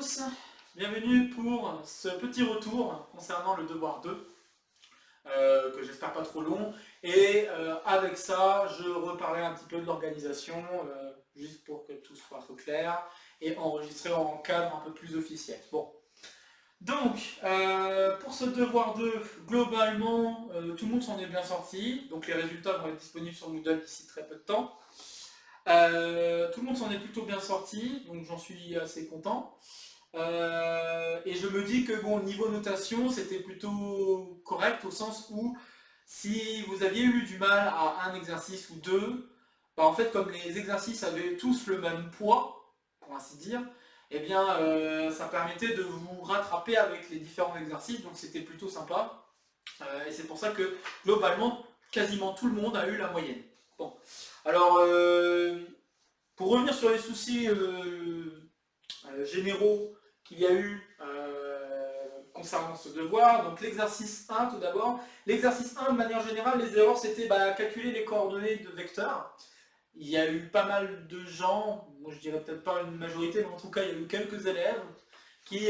tous, bienvenue pour ce petit retour concernant le devoir 2, que j'espère pas trop long, et avec ça je reparlerai un petit peu de l'organisation, juste pour que tout soit un peu clair, et enregistrer en cadre un peu plus officiel. Bon. Donc, pour ce devoir 2, globalement, tout le monde s'en est bien sorti, donc les résultats vont être disponibles sur Moodle d'ici très peu de temps. Tout le monde s'en est plutôt bien sorti, donc j'en suis assez content. Et je me dis que bon, niveau notation, c'était plutôt correct au sens où si vous aviez eu du mal à un exercice ou deux, bah en fait comme les exercices avaient tous le même poids, pour ainsi dire, eh bien ça permettait de vous rattraper avec les différents exercices, donc c'était plutôt sympa. Et c'est pour ça que globalement, quasiment tout le monde a eu la moyenne. Bon, alors pour revenir sur les soucis généraux qu'il y a eu concernant ce devoir. Donc l'exercice 1 tout d'abord. L'exercice 1 de manière générale, les erreurs c'était calculer les coordonnées de vecteurs. Il y a eu pas mal de gens, moi je dirais peut-être pas une majorité, mais en tout cas il y a eu quelques élèves qui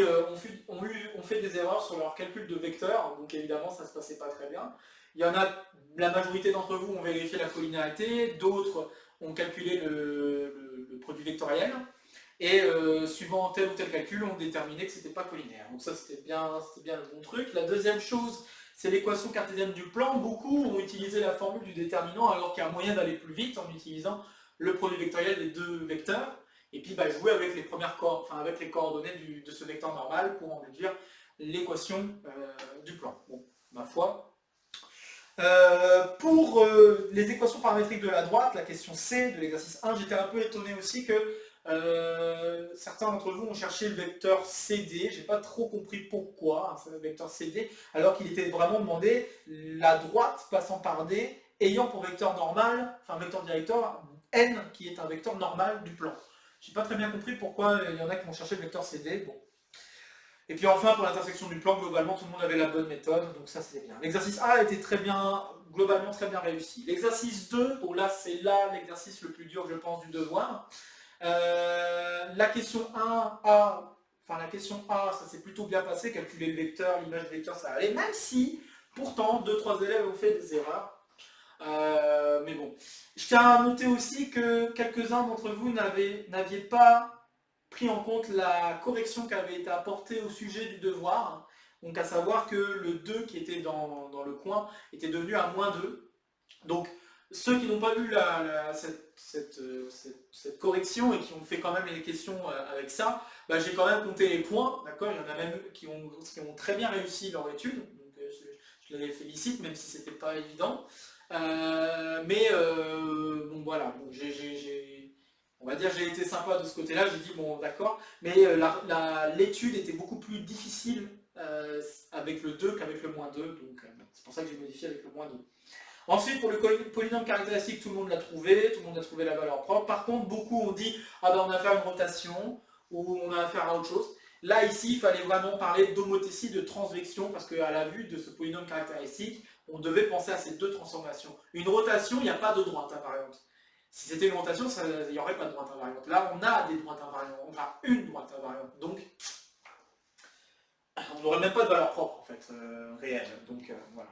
ont fait des erreurs sur leur calcul de vecteurs, donc évidemment ça se passait pas très bien. Il y en a, la majorité d'entre vous ont vérifié la collinéarité, d'autres ont calculé le produit vectoriel, et suivant tel ou tel calcul, on déterminait que c'était pas collinaire. Donc ça c'était bien le bon truc. La deuxième chose, c'est l'équation cartésienne du plan. Beaucoup ont utilisé la formule du déterminant alors qu'il y a moyen d'aller plus vite en utilisant le produit vectoriel des deux vecteurs. Et puis jouer avec les avec les coordonnées de ce vecteur normal pour en déduire l'équation du plan. Bon, ma foi. Pour les équations paramétriques de la droite, la question C de l'exercice 1, j'étais un peu étonné aussi que certains d'entre vous ont cherché le vecteur CD, j'ai pas trop compris pourquoi, c'est le vecteur CD, alors qu'il était vraiment demandé la droite passant par D, ayant pour vecteur normal, enfin vecteur directeur, N, qui est un vecteur normal du plan. J'ai pas très bien compris pourquoi il y en a qui vont chercher le vecteur CD, bon. Et puis enfin, pour l'intersection du plan, globalement, tout le monde avait la bonne méthode, donc ça c'était bien. L'exercice A a été globalement très bien réussi. L'exercice 2, bon là, c'est l'exercice le plus dur, je pense, du devoir. La question 1A, la question A, ça s'est plutôt bien passé, calculer le vecteur, l'image du vecteur, ça allait, même si, pourtant, 2-3 élèves ont fait des erreurs. Mais bon. Je tiens à noter aussi que quelques-uns d'entre vous n'aviez pas pris en compte la correction qui avait été apportée au sujet du devoir. Donc à savoir que le 2 qui était dans le coin était devenu à -2. Donc ceux qui n'ont pas vu cette correction et qui ont fait quand même les questions avec ça, j'ai quand même compté les points, d'accord. Il y en a même qui ont très bien réussi leur étude, donc je les félicite, même si c'était pas évident. Bon voilà, bon, on va dire j'ai été sympa de ce côté-là, j'ai dit bon d'accord, mais l'étude était beaucoup plus difficile avec le 2 qu'avec le -2, donc c'est pour ça que j'ai modifié avec le -2. Ensuite, pour le polynôme caractéristique, tout le monde l'a trouvé, tout le monde a trouvé la valeur propre. Par contre, beaucoup ont dit ah ben on a affaire à une rotation, ou on a affaire à autre chose. Là, ici, il fallait vraiment parler d'homothétie, de transvection, parce qu'à la vue de ce polynôme caractéristique, on devait penser à ces deux transformations. Une rotation, il n'y a pas de droite invariante. Si c'était une rotation, il n'y aurait pas de droite invariante. Là, on a des droites invariantes, enfin une droite invariante. Donc, on n'aurait même pas de valeur propre, en fait, réelle. Donc, voilà.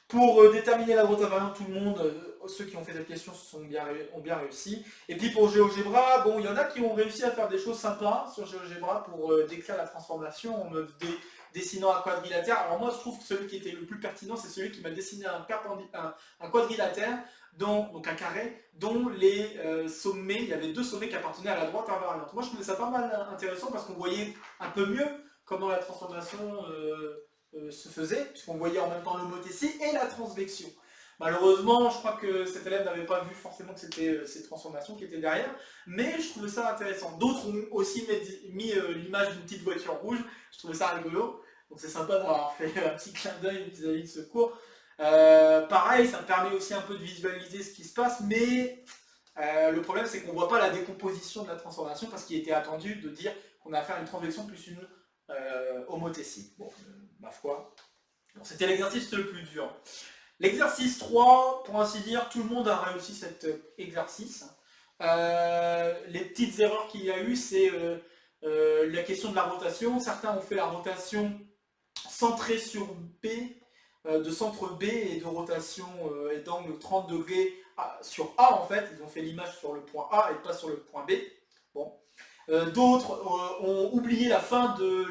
Pour déterminer la droite invariante, tout le monde, ceux qui ont fait cette question ont bien réussi. Et puis pour GeoGebra, bon, il y en a qui ont réussi à faire des choses sympas sur GeoGebra pour décrire la transformation en me dessinant un quadrilatère. Alors moi, je trouve que celui qui était le plus pertinent, c'est celui qui m'a dessiné un quadrilatère, donc un carré, dont les sommets, il y avait deux sommets qui appartenaient à la droite invariante. Moi, je trouvais ça pas mal intéressant parce qu'on voyait un peu mieux comment la transformation se faisait, puisqu'on voyait en même temps l'homothétie et la transvection. Malheureusement, je crois que cet élève n'avait pas vu forcément que c'était ces transformations qui étaient derrière, mais je trouvais ça intéressant. D'autres ont aussi mis l'image d'une petite voiture rouge, je trouvais ça rigolo, donc c'est sympa d'avoir fait un petit clin d'œil vis-à-vis de ce cours. Pareil, ça me permet aussi un peu de visualiser ce qui se passe, mais le problème c'est qu'on ne voit pas la décomposition de la transformation, parce qu'il était attendu de dire qu'on a affaire à une transvection plus une homothétie. Bon, ma foi. Bon, c'était l'exercice le plus dur. L'exercice 3, pour ainsi dire, tout le monde a réussi cet exercice. Les petites erreurs qu'il y a eu, c'est la question de la rotation, certains ont fait la rotation centrée sur B, de centre B et de rotation et d'angle 30 degrés sur A en fait, ils ont fait l'image sur le point A et pas sur le point B. Bon. D'autres ont oublié la fin de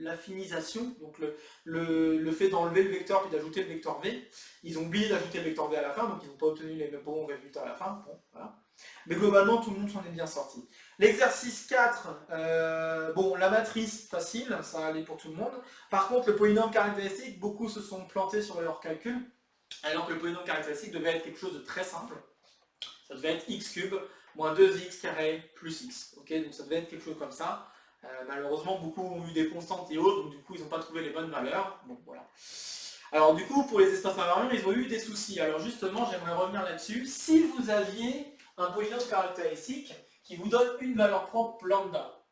l'affinisation, donc le fait d'enlever le vecteur puis d'ajouter le vecteur V. Ils ont oublié d'ajouter le vecteur V à la fin, donc ils n'ont pas obtenu les bons résultats à la fin. Bon, voilà. Mais globalement, tout le monde s'en est bien sorti. L'exercice 4, bon, la matrice, facile, ça allait pour tout le monde. Par contre, le polynôme caractéristique, beaucoup se sont plantés sur leur calcul, alors que le polynôme caractéristique devait être quelque chose de très simple. Ça devait être x cube moins 2x carré plus x. Okay, donc ça devait être quelque chose comme ça. Malheureusement, beaucoup ont eu des constantes et autres, donc du coup, ils n'ont pas trouvé les bonnes valeurs. Bon, voilà. Alors du coup, pour les espaces invariants, ils ont eu des soucis. Alors justement, j'aimerais revenir là-dessus. Si vous aviez un polynôme caractéristique qui vous donne une valeur propre lambda,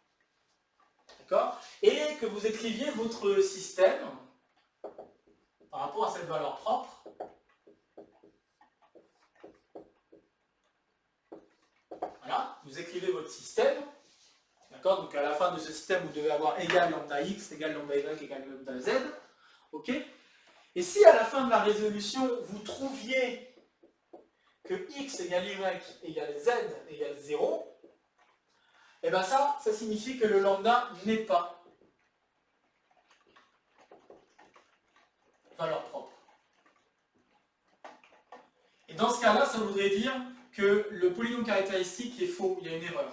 d'accord, et que vous écriviez votre système par rapport à cette valeur propre, voilà, vous écrivez votre système, d'accord, donc à la fin de ce système, vous devez avoir égal lambda x, égal lambda y, égal lambda z, ok. Et si à la fin de la résolution, vous trouviez que x égale y égale z égale 0, et bien ça signifie que le lambda n'est pas valeur propre. Et dans ce cas-là, ça voudrait dire que le polynôme caractéristique est faux, il y a une erreur.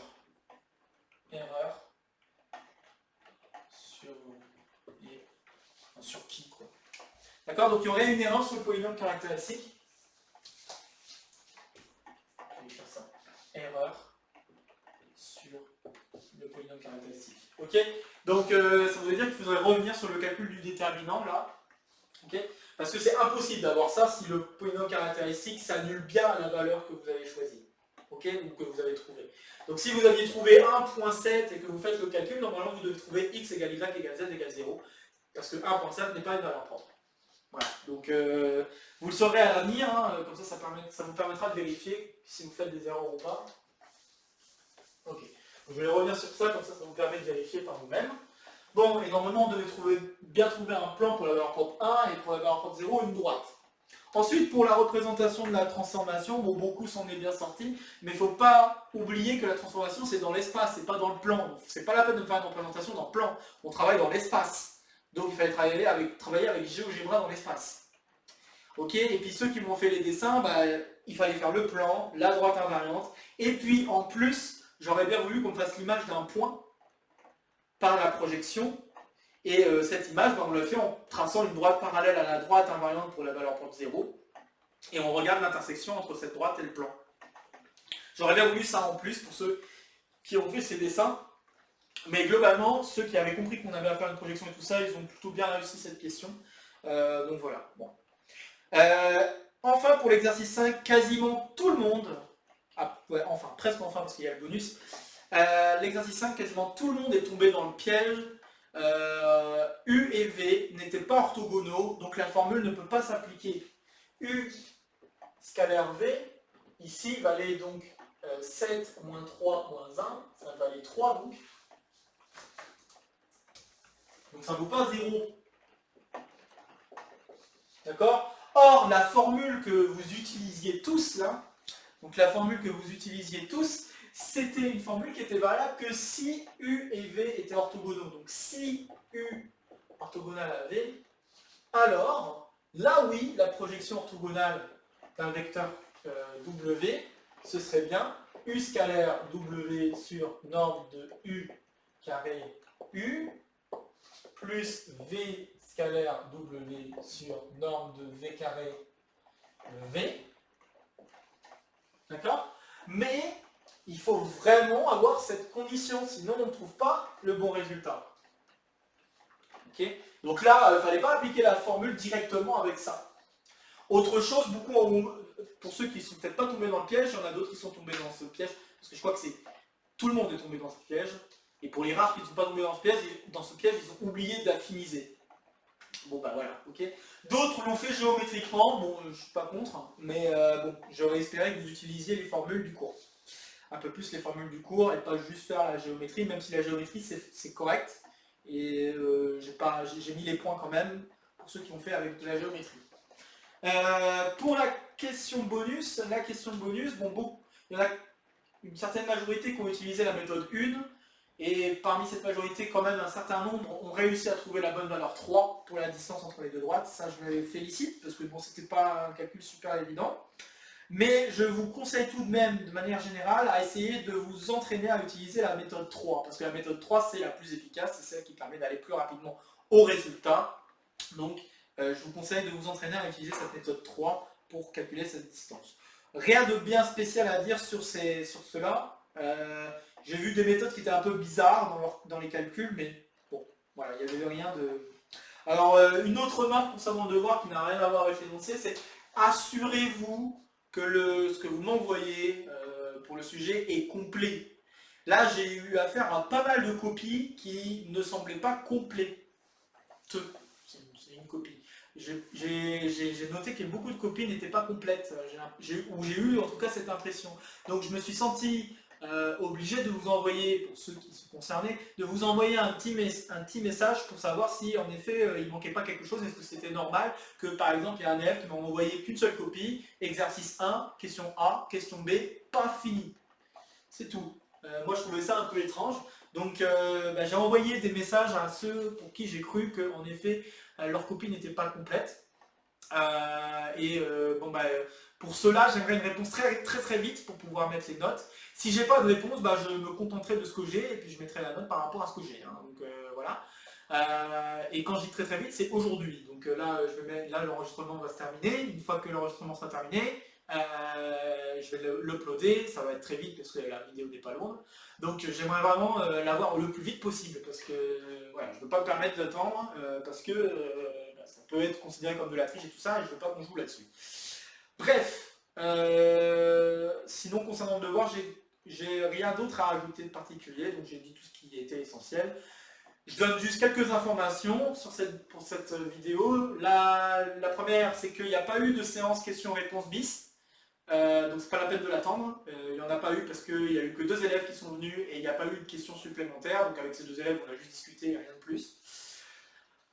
Erreur sur qui, quoi. D'accord, donc il y aurait une erreur sur le polynôme caractéristique. Je vais écrire ça. Erreur sur le polynôme caractéristique. Ok, donc ça voudrait dire qu'il faudrait revenir sur le calcul du déterminant là. Ok, parce que c'est impossible d'avoir ça si le polynôme caractéristique s'annule bien à la valeur que vous avez choisie. Ok, ou que vous avez trouvé. Donc si vous aviez trouvé 1.7 et que vous faites le calcul, normalement vous devez trouver x égale y égale z égale 0. Parce que 1.7 n'est pas une valeur propre. Voilà, donc vous le saurez à l'avenir, hein, comme ça vous permettra de vérifier si vous faites des erreurs ou pas. Ok, donc, je vais revenir sur ça, comme ça vous permet de vérifier par vous-même. Bon, et normalement on devait bien trouver un plan pour la valeur propre 1 et pour la valeur propre 0, une droite. Ensuite, pour la représentation de la transformation, bon, beaucoup s'en est bien sorti, mais il ne faut pas oublier que la transformation c'est dans l'espace, c'est pas dans le plan. C'est pas la peine de faire une représentation dans le plan, on travaille dans l'espace. Donc il fallait travailler avec GeoGebra dans l'espace. Ok, et puis ceux qui m'ont fait les dessins, il fallait faire le plan, la droite invariante, et puis en plus, j'aurais bien voulu qu'on fasse l'image d'un point par la projection, et cette image, on l'a fait en traçant une droite parallèle à la droite invariante pour la valeur propre 0, et on regarde l'intersection entre cette droite et le plan. J'aurais bien voulu ça en plus pour ceux qui ont fait ces dessins. Mais globalement, ceux qui avaient compris qu'on avait à faire une projection et tout ça, ils ont plutôt bien réussi cette question. Donc voilà. Bon. Enfin, pour l'exercice 5, quasiment tout le monde, enfin presque enfin parce qu'il y a le bonus, l'exercice 5, quasiment tout le monde est tombé dans le piège. U et V n'étaient pas orthogonaux, donc la formule ne peut pas s'appliquer. U scalaire V, ici, valait donc 7 moins 3 moins 1, ça valait 3 donc. Donc ça ne vaut pas 0. D'accord? Or, la formule que vous utilisiez tous là, donc la formule que vous utilisiez tous, c'était une formule qui était valable que si U et V étaient orthogonaux. Donc si U orthogonal à V, alors, là oui, la projection orthogonale d'un vecteur W, ce serait bien U scalaire W sur norme de U carré U, plus V scalaire W sur norme de V carré V. D'accord? Mais il faut vraiment avoir cette condition, sinon on ne trouve pas le bon résultat. Ok? Donc là, il ne fallait pas appliquer la formule directement avec ça. Autre chose, pour ceux qui ne sont peut-être pas tombés dans le piège, il y en a d'autres qui sont tombés dans ce piège, parce que je crois que tout le monde est tombé dans ce piège. Et pour les rares qui ne sont pas tombés dans ce piège, ils ont oublié d'affiniser. Bon bah voilà, ok. D'autres l'ont fait géométriquement, bon je ne suis pas contre, mais bon, j'aurais espéré que vous utilisiez les formules du cours. un peu plus les formules du cours et pas juste faire la géométrie, même si la géométrie c'est correct. Et j'ai mis les points quand même pour ceux qui ont fait avec de la géométrie. Pour la question bonus, bon, il y en a une certaine majorité qui ont utilisé la méthode 1, et parmi cette majorité, quand même, un certain nombre ont réussi à trouver la bonne valeur 3 pour la distance entre les deux droites. Ça, je me félicite, parce que bon, c'était pas un calcul super évident. Mais je vous conseille tout de même, de manière générale, à essayer de vous entraîner à utiliser la méthode 3, parce que la méthode 3, c'est la plus efficace, c'est celle qui permet d'aller plus rapidement au résultat. Donc, je vous conseille de vous entraîner à utiliser cette méthode 3 pour calculer cette distance. Rien de bien spécial à dire sur cela. J'ai vu des méthodes qui étaient un peu bizarres dans les calculs, mais bon, voilà, il n'y avait rien de... Alors, une autre remarque concernant le devoir qui n'a rien à voir avec l'énoncé, c'est assurez-vous que ce que vous m'envoyez pour le sujet est complet. Là, j'ai eu affaire à pas mal de copies qui ne semblaient pas complètes. C'est une copie. J'ai noté que beaucoup de copies n'étaient pas complètes, j'ai eu en tout cas cette impression. Donc je me suis senti obligé de vous envoyer, pour ceux qui sont concernés, de vous envoyer un petit message pour savoir si en effet il ne manquait pas quelque chose, est-ce que c'était normal que par exemple il y a un élève qui m'a envoyé qu'une seule copie, exercice 1, question A, question B, pas fini. C'est tout. Moi je trouvais ça un peu étrange. Donc j'ai envoyé des messages à ceux pour qui j'ai cru que en effet leur copie n'était pas complète. Pour cela, j'aimerais une réponse très, très très vite pour pouvoir mettre les notes. Si j'ai pas de réponse, je me contenterai de ce que j'ai et puis je mettrai la note par rapport à ce que j'ai. Hein. Donc voilà. Et quand je dis très très vite, c'est aujourd'hui. Donc là, l'enregistrement va se terminer. Une fois que l'enregistrement sera terminé, je vais l'uploader. Ça va être très vite parce que la vidéo n'est pas lourde. Donc j'aimerais vraiment l'avoir le plus vite possible parce que voilà, je ne veux pas me permettre d'attendre parce que ça peut être considéré comme de la triche et tout ça et je ne veux pas qu'on joue là-dessus. Bref, sinon concernant le devoir, j'ai rien d'autre à ajouter de particulier, donc j'ai dit tout ce qui était essentiel. Je donne juste quelques informations pour cette vidéo. La première, c'est qu'il n'y a pas eu de séance questions-réponses bis. Donc c'est pas la peine de l'attendre, il n'y en a pas eu parce qu'il n'y a eu que 2 élèves qui sont venus et il n'y a pas eu de questions supplémentaires, donc avec ces 2 élèves on a juste discuté et rien de plus.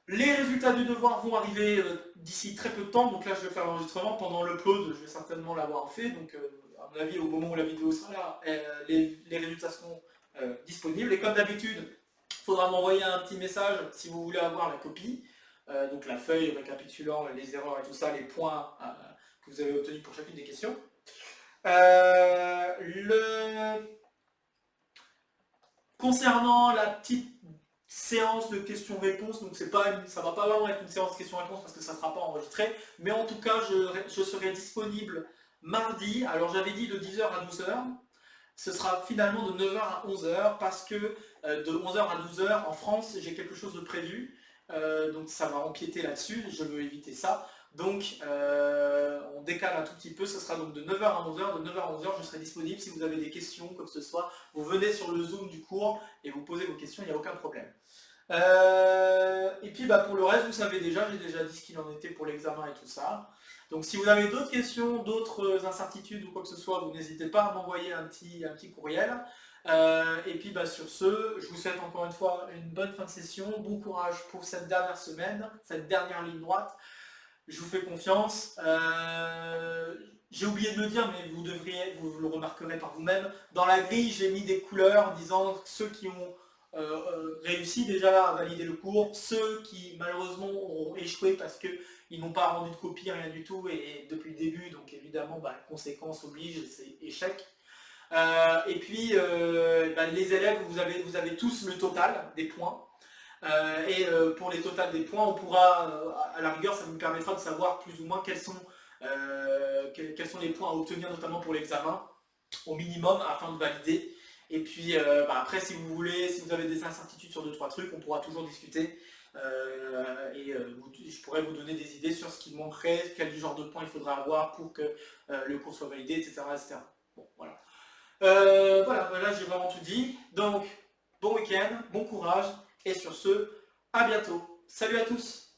Les résultats du devoir vont arriver d'ici très peu de temps, donc là je vais faire l'enregistrement, pendant l'upload je vais certainement l'avoir fait, donc à mon avis au moment où la vidéo sera là, les résultats seront disponibles, et comme d'habitude, il faudra m'envoyer un petit message si vous voulez avoir la copie, donc la feuille récapitulant les erreurs et tout ça, les points que vous avez obtenu pour chacune des questions. Concernant la petite séance de questions-réponses, donc ça va pas vraiment être une séance de questions-réponses parce que ça ne sera pas enregistré, mais en tout cas je serai disponible mardi, alors j'avais dit de 10h à 12h, ce sera finalement de 9h à 11h parce que de 11h à 12h en France j'ai quelque chose de prévu, donc ça va empiéter là-dessus, je veux éviter ça. Donc on décale un tout petit peu, ce sera donc de 9h à 11h, de 9h à 11h je serai disponible si vous avez des questions, quoi que ce soit, vous venez sur le Zoom du cours et vous posez vos questions, il n'y a aucun problème. Et puis pour le reste, vous savez déjà, j'ai déjà dit ce qu'il en était pour l'examen et tout ça. Donc si vous avez d'autres questions, d'autres incertitudes ou quoi que ce soit, vous n'hésitez pas à m'envoyer un petit courriel. Et puis sur ce, je vous souhaite encore une fois une bonne fin de session, bon courage pour cette dernière semaine, cette dernière ligne droite. Je vous fais confiance. J'ai oublié de le dire, mais vous le remarquerez par vous-même. Dans la grille, j'ai mis des couleurs disant ceux qui ont réussi déjà à valider le cours, ceux qui malheureusement ont échoué parce qu'ils n'ont pas rendu de copie, rien du tout, et depuis le début, donc évidemment, conséquence oblige, c'est échec. Et puis, les élèves, vous avez tous le total des points. Pour les totals des points, on pourra, à la rigueur, ça nous permettra de savoir plus ou moins quels sont les points à obtenir, notamment pour l'examen, au minimum, afin de valider. Et puis après, si vous voulez, si vous avez des incertitudes sur 2-3 trucs, on pourra toujours discuter. Je pourrais vous donner des idées sur ce qui manquerait, quel genre de points il faudra avoir pour que le cours soit validé, etc. Bon, voilà. Là j'ai vraiment tout dit. Donc, bon week-end, bon courage. Et sur ce, à bientôt. Salut à tous!